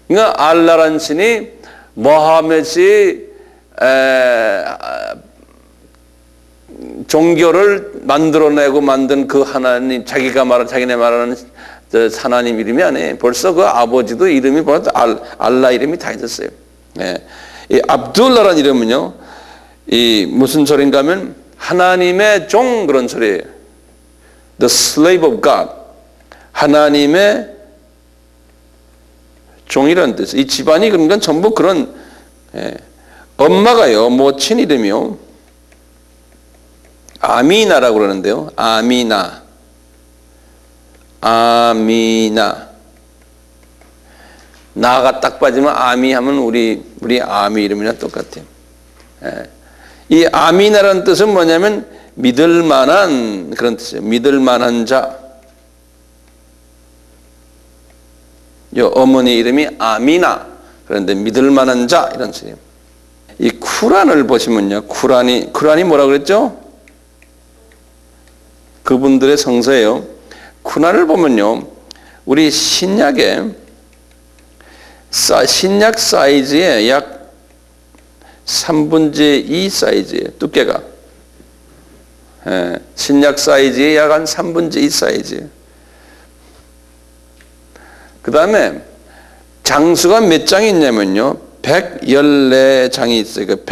그러니까 알라라는 신이 모하멧이 종교를 만들어내고 만든 그 하나님, 자기네 말하는 하나님 이름이 아니에요. 벌써 그 아버지도 이름이 벌써 알라 이름이 다 있었어요. 예. 이 압둘라라는 이름은요, 이 무슨 소린가 하면 하나님의 종 그런 소리예요. The slave of God. 하나님의 종이라는 뜻. 이 집안이 그러니까 전부 그런, 엄마가요, 모친 이름이요. 아미나라고 그러는데요. 아미나. 나가 딱 빠지면 아미 하면 우리 아미 이름이랑 똑같아요. 이 아미나라는 뜻은 뭐냐면 믿을 만한 그런 뜻이에요. 믿을 만한 자. 요 어머니 이름이 아미나. 그런데 믿을 만한 자 이런 뜻이에요. 이 쿠란을 보시면요. 쿠란이 뭐라고 그랬죠? 그분들의 성서예요. 쿠란을 보면요. 우리 신약 사이즈의 약 3분의 2 사이즈예요. 두께가. 신약 사이즈의 약 한 3분의 2 사이즈예요. 그 다음에 장수가 몇 장이 있냐면요. 114장이 있어요. 그러니까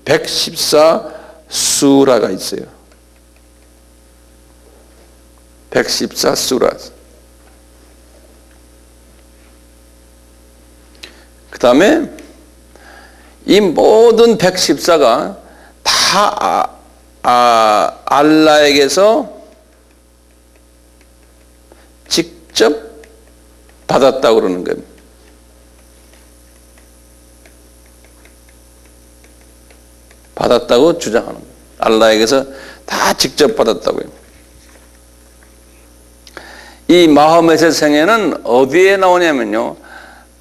114수라가 있어요. 114수라. 그 다음에 이 모든 114가 다 알라에게서 직접 받았다고 그러는 거예요. 받았다고 주장하는 거예요. 알라에게서 다 직접 받았다고요. 이 마호멧의 생애는 어디에 나오냐면요.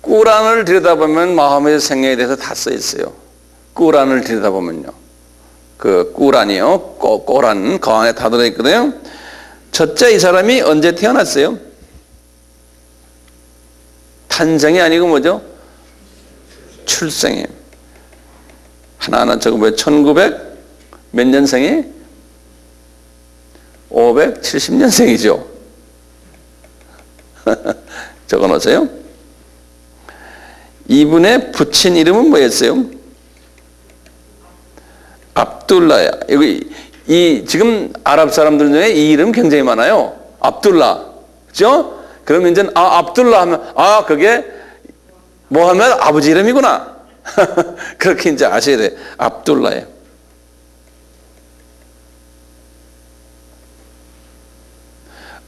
꾸란을 들여다보면 마호멧의 생애에 대해서 다 써 있어요. 꾸란을 들여다보면요. 그 꾸란이요. 꼬란 그 안에 다 들어있거든요. 첫째 이 사람이 언제 태어났어요? 탄생이 아니고 뭐죠? 출생이에요. 하나하나 적어보면 1900 몇 년생이? 570년생이죠. 적어놓으세요. 이분의 부친 이름은 뭐였어요? 압둘라야. 여기 지금 아랍 사람들 중에 이 이름 굉장히 많아요. 압둘라, 그렇죠? 그러면 이제 압둘라 하면 그게 모하메드 아버지 이름이구나. 그렇게 이제 아셔야 돼. 압둘라예요.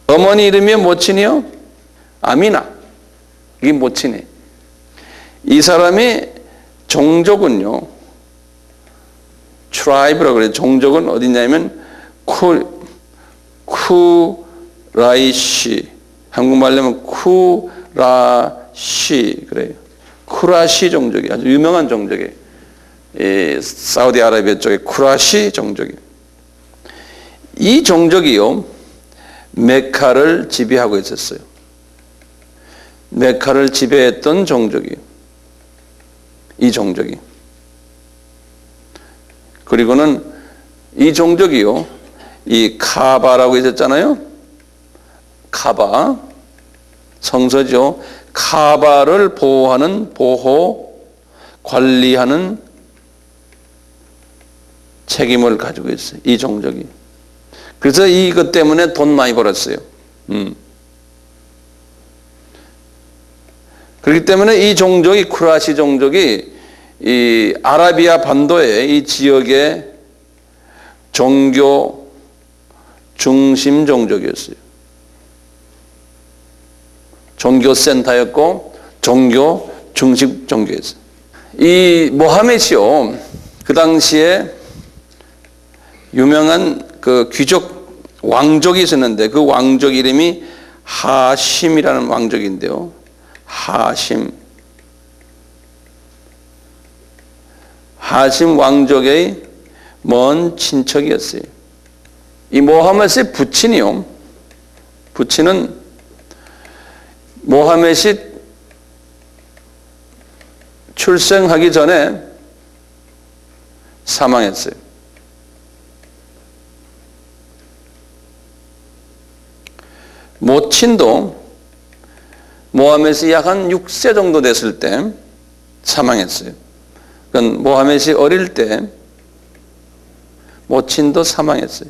어머니 이름이 모친이요? 아미나. 이게 모친이. 이 사람이 종족은요. 트라이브라고 그래요. 종족은 어디냐면 쿠라이시. 한국말로 하면 쿠라시 그래요. 쿠라시 종족이 아주 유명한 종족이에요. 사우디아라비아 쪽에 쿠라시 종족이. 이 종족이요. 메카를 지배하고 있었어요. 메카를 지배했던 종족이에요. 이 종족이. 그리고는 이 종족이요. 이 카바라고 있었잖아요. 카바. 성서죠. 카바를 관리하는 책임을 가지고 있어요. 이 종족이. 그래서 이것 때문에 돈 많이 벌었어요. 그렇기 때문에 이 종족이, 쿠라시 종족이 이 아라비아 반도의 이 지역의 종교 중심 종족이었어요. 종교센터였고 종교 중심 종교였어요. 이 모하멧이요, 그 당시에 유명한 그 귀족 왕족이 있었는데 그 왕족 이름이 하심이라는 왕족인데요. 하심 왕족의 먼 친척이었어요. 이 모하멧의 부친이요. 부친은 모하멧이 출생하기 전에 사망했어요. 모친도 모하멧이 약 한 6세 정도 됐을 때 사망했어요. 그러니까 모하멧이 어릴 때 모친도 사망했어요.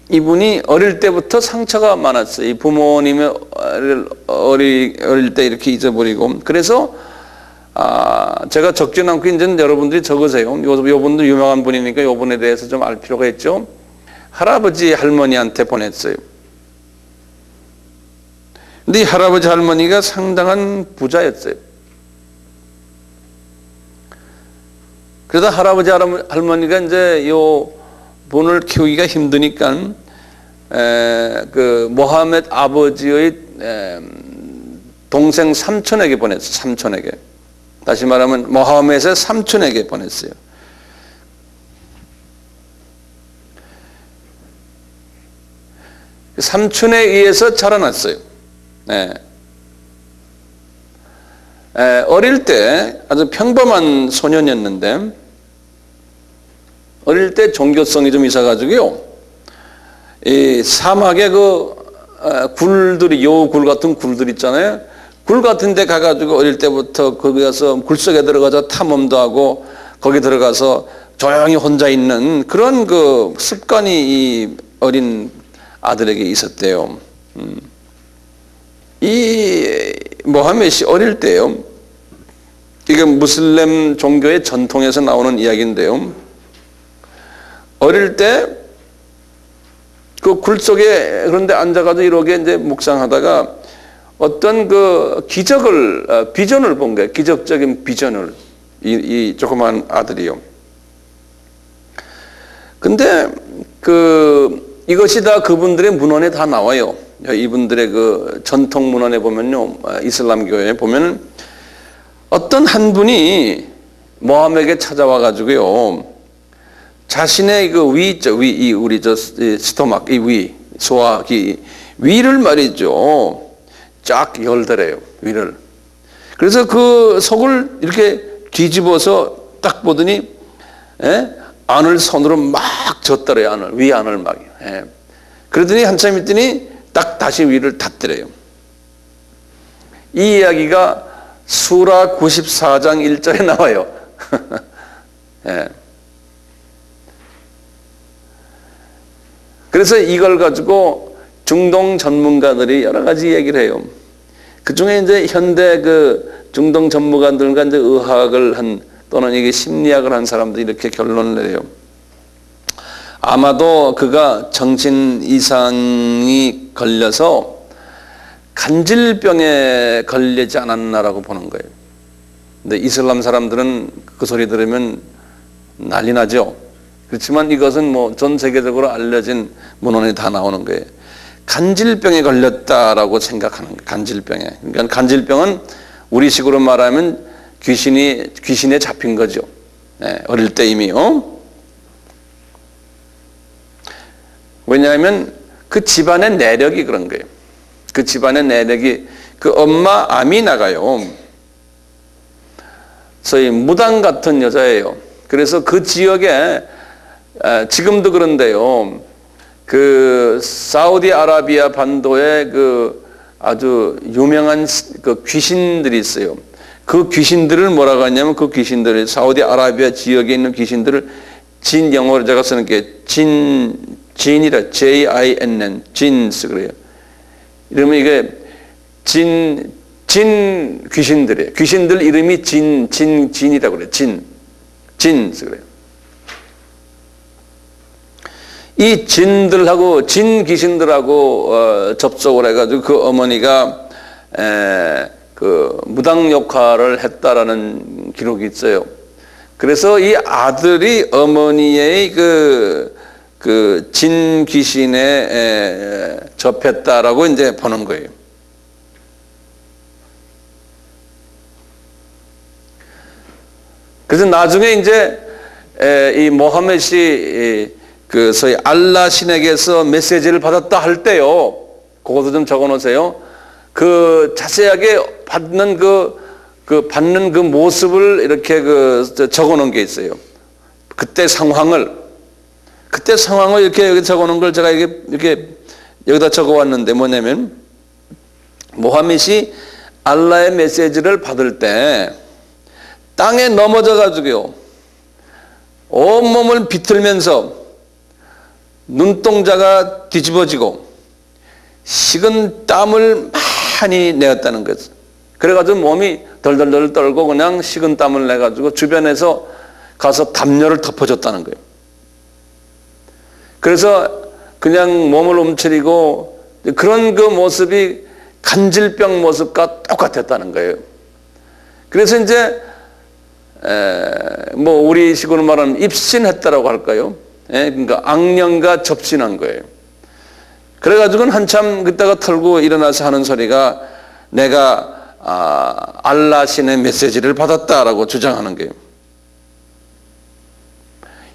이분이 어릴 때부터 상처가 많았어요. 이 부모님의 어릴 때 이렇게 잊어버리고. 그래서 제가 적지 않고 이제 여러분들이 적으세요. 요분도 유명한 분이니까 요분에 대해서 좀 알 필요가 있죠. 할아버지 할머니한테 보냈어요. 근데 이 할아버지 할머니가 상당한 부자였어요. 그래서 할아버지 할머니가 이제 요 분을 키우기가 힘드니까 그 모하멧 아버지의 동생 삼촌에게 보냈어요. 삼촌에게. 다시 말하면 모하멧의 삼촌에게 보냈어요. 삼촌에 의해서 자라났어요. 어릴 때 아주 평범한 소년이었는데 어릴 때 종교성이 좀 있어가지고요. 이 사막에 그 굴들이 여우굴 같은 굴들 있잖아요. 굴 같은 데 가가지고 어릴 때부터 거기 가서 굴 속에 들어가서 탐험도 하고 거기 들어가서 조용히 혼자 있는 그런 그 습관이 이 어린 아들에게 있었대요. 이 모하메시 어릴 때요. 이게 무슬림 종교의 전통에서 나오는 이야기인데요. 어릴 때 그 굴 속에 그런데 앉아가지고 이렇게 이제 묵상하다가 어떤 그 비전을 본 거예요. 기적적인 비전을. 이 조그만 아들이요. 근데 이것이 다 그분들의 문헌에 다 나와요. 이분들의 그 전통 문헌에 보면요. 이슬람교에 보면 어떤 한 분이 모함에게 찾아와 가지고요. 자신의 그 위 있죠. 우리 스토막, 소화기, 위를 말이죠. 쫙 열더래요. 위를. 그래서 그 속을 이렇게 뒤집어서 딱 보더니, 안을 손으로 막 젓더래요. 위안을 막. 그러더니 한참 있더니 딱 다시 위를 닫더래요. 이 이야기가 수라 94장 1절에 나와요. 그래서 이걸 가지고 중동 전문가들이 여러 가지 얘기를 해요. 그 중에 이제 현대 그 중동 전문가들과 이제 의학을 한 또는 이게 심리학을 한 사람들이 이렇게 결론을 내요. 아마도 그가 정신 이상이 걸려서 간질병에 걸리지 않았나라고 보는 거예요. 근데 이슬람 사람들은 그 소리 들으면 난리 나죠. 그렇지만 이것은 뭐 전 세계적으로 알려진 문헌에 다 나오는 거예요. 간질병에 걸렸다라고 생각하는 거예요. 간질병에. 그러니까 간질병은 우리식으로 말하면 귀신에 잡힌 거죠. 어릴 때 이미요. 왜냐하면 그 집안의 내력이 그런 거예요. 그 집안의 내력이 그 엄마 아미나가요. 소위 무당 같은 여자예요. 그래서 그 지역에 지금도 그런데요. 그 사우디아라비아 반도에 그 아주 유명한 그 귀신들이 있어요. 그 귀신들을 뭐라고 하냐면 그 귀신들을 사우디아라비아 지역에 있는 귀신들을 진 영어로 제가 쓰는 게 진이라 JINN 진스 그래요. 이러면 이게 진 귀신들이에요. 귀신들 이름이 진이라고 그래요. 진스 그래요. 이 진들하고 진 귀신들하고 접속을 해가지고 그 어머니가 그 무당 역할을 했다라는 기록이 있어요. 그래서 이 아들이 어머니의 그 진 귀신에 접했다라고 이제 보는 거예요. 그래서 나중에 이제 이 모하메시 그 소위 알라 신에게서 메시지를 받았다 할 때요. 그것도 좀 적어 놓으세요. 그 자세하게 받는 받는 그 모습을 이렇게 적어 놓은 게 있어요. 그때 상황을 이렇게 여기 적어 놓은 걸 제가 이렇게 여기다 적어 왔는데 뭐냐면 모하메시 알라의 메시지를 받을 때 땅에 넘어져 가지고요. 온몸을 비틀면서 눈동자가 뒤집어지고 식은 땀을 많이 내었다는 거죠. 그래가지고 몸이 덜덜덜 떨고 그냥 식은 땀을 내가지고 주변에서 가서 담요를 덮어줬다는 거예요. 그래서 그냥 몸을 움츠리고 그런 그 모습이 간질병 모습과 똑같았다는 거예요. 그래서 이제 뭐 우리식으로 말하면 입신했다라고 할까요? 그러니까 악령과 접신한 거예요. 그래가지고는 한참 그때가 털고 일어나서 하는 소리가 내가 알라 신의 메시지를 받았다라고 주장하는 거예요.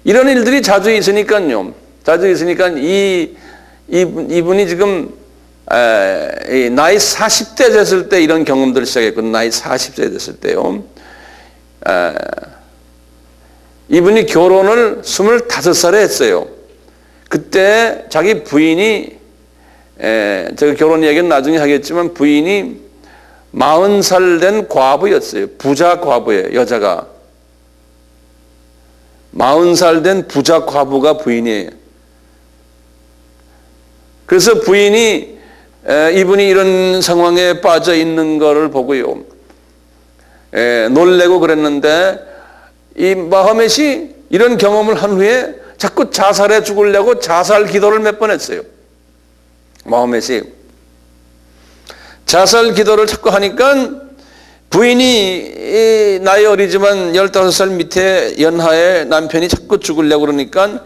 이런 일들이 자주 있으니까요. 이분이 지금 나이 40대 됐을 때 이런 경험들을 시작했고 나이 40세 됐을 때요. 이분이 결혼을 25살에 했어요. 그때 자기 부인이 제가 결혼 얘기는 나중에 하겠지만 부인이 40살 된 과부였어요. 부자 과부예요. 여자가 40살 된 부자 과부가 부인이에요. 그래서 부인이 이분이 이런 상황에 빠져 있는 것을 보고요, 놀래고 그랬는데, 이 마호멧이 이런 경험을 한 후에 자꾸 자살해 죽으려고 자살 기도를 몇 번 했어요. 마호멧이 자살 기도를 자꾸 하니까 부인이 나이 어리지만 15살 밑에 연하의 남편이 자꾸 죽으려고 그러니까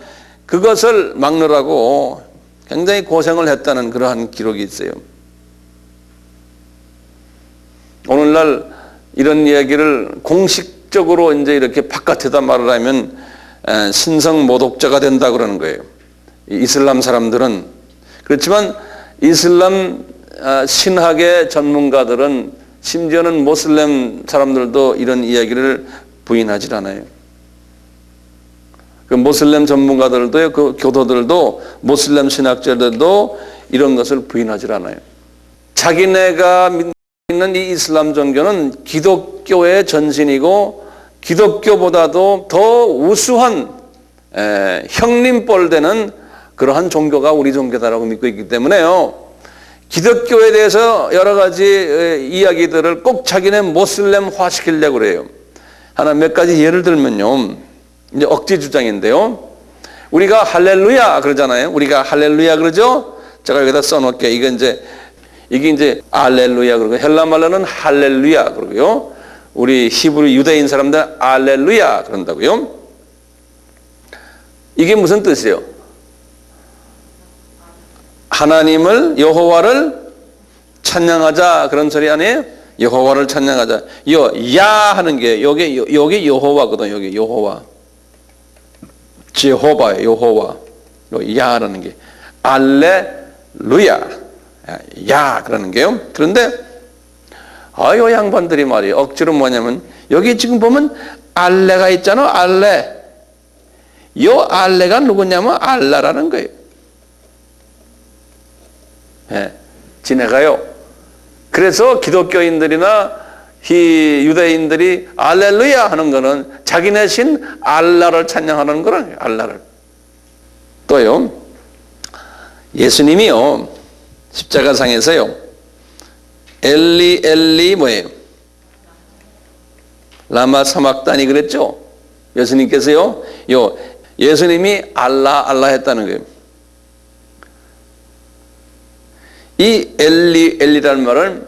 그것을 막느라고 굉장히 고생을 했다는 그러한 기록이 있어요. 오늘날 이런 이야기를 공식적으로 이제 이렇게 바깥에다 말을 하면 신성 모독자가 된다 그러는 거예요. 이슬람 사람들은. 그렇지만 이슬람 신학의 전문가들은, 심지어는 모슬렘 사람들도 이런 이야기를 부인하지 않아요. 그 모슬렘 전문가들도요, 그 교도들도, 모슬렘 신학자들도 이런 것을 부인하지 않아요. 자기네가 믿는 이 이슬람 종교는 기독교의 전신이고 기독교보다도 더 우수한 형님뻘 되는 그러한 종교가 우리 종교다라고 믿고 있기 때문에요, 기독교에 대해서 여러 가지 이야기들을 꼭 자기네 모슬렘화 시키려고 그래요. 하나 몇 가지 예를 들면요, 이제 억지 주장인데요, 우리가 할렐루야 그러잖아요. 우리가 할렐루야 그러죠. 제가 여기다 써놓을게요. 이게 이제 알렐루야 그러고, 헬라 말로는 할렐루야 그러고요, 우리 히브리 유대인 사람들은 알렐루야 그런다고요. 이게 무슨 뜻이에요? 하나님을, 여호와를 찬양하자 그런 소리 아니에요? 여호와를 찬양하자. 야 하는 게 여기 여호와거든. 여기 여호와, 제호바예요. 여호와. 야라는 게 알레루야, 야 그러는 게요. 그런데 요 양반들이 말이에요, 억지로 뭐냐면, 여기 지금 보면 알레가 있잖아. 알레. 요 알레가 누구냐면 알라라는 거예요. 지네가요. 그래서 기독교인들이나 유대인들이 알렐루야 하는 거는 자기네 신 알라를 찬양하는 거라는 거예요. 알라를. 또요, 예수님이요, 십자가상에서요, 엘리 엘리 뭐예요? 라마 사막다니 그랬죠? 예수님께서요, 예수님이 알라 알라 했다는 거예요. 이 엘리 엘리라는 말은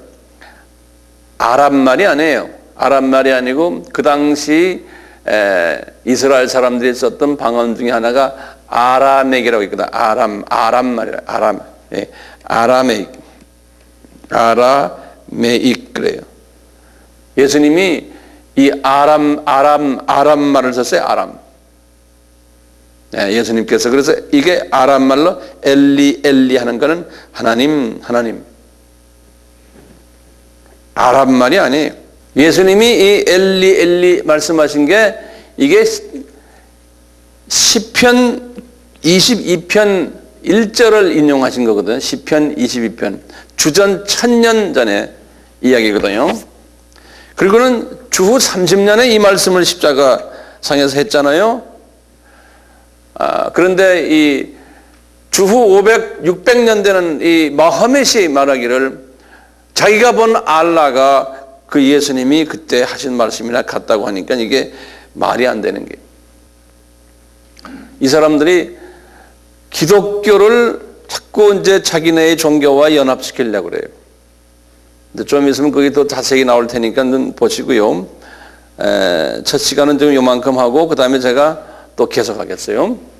아랍 말이 아니에요. 아랍 말이 아니고 그 당시 이스라엘 사람들이 썼던 방언 중에 하나가 아라멕이라고 있거든. 아람 말이라. 아라메익 그래요. 예수님이 이 아람 말을 썼어요. 아람. 예수님께서 그래서 이게 아람 말로 엘리 엘리 하는 거는 하나님 하나님, 아람 말이 아니에요. 예수님이 이 엘리 엘리 말씀하신 게 이게 시편 22편 1절을 인용하신 거거든요. 시편 22편 주전 1000년 전에 이야기거든요. 그리고는 주후 30년에 이 말씀을 십자가상에서 했잖아요. 그런데 이 주후 600년 되는 이 마호멧이 말하기를 자기가 본 알라가 그 예수님이 그때 하신 말씀이나 같다고 하니까 이게 말이 안 되는 게, 이 사람들이 기독교를 자꾸 이제 자기네의 종교와 연합시키려고 그래요. 근데 좀 있으면 거기 또 자세히 나올 테니까 보시고요. 첫 시간은 좀 요만큼 하고 그 다음에 제가 또 계속하겠어요.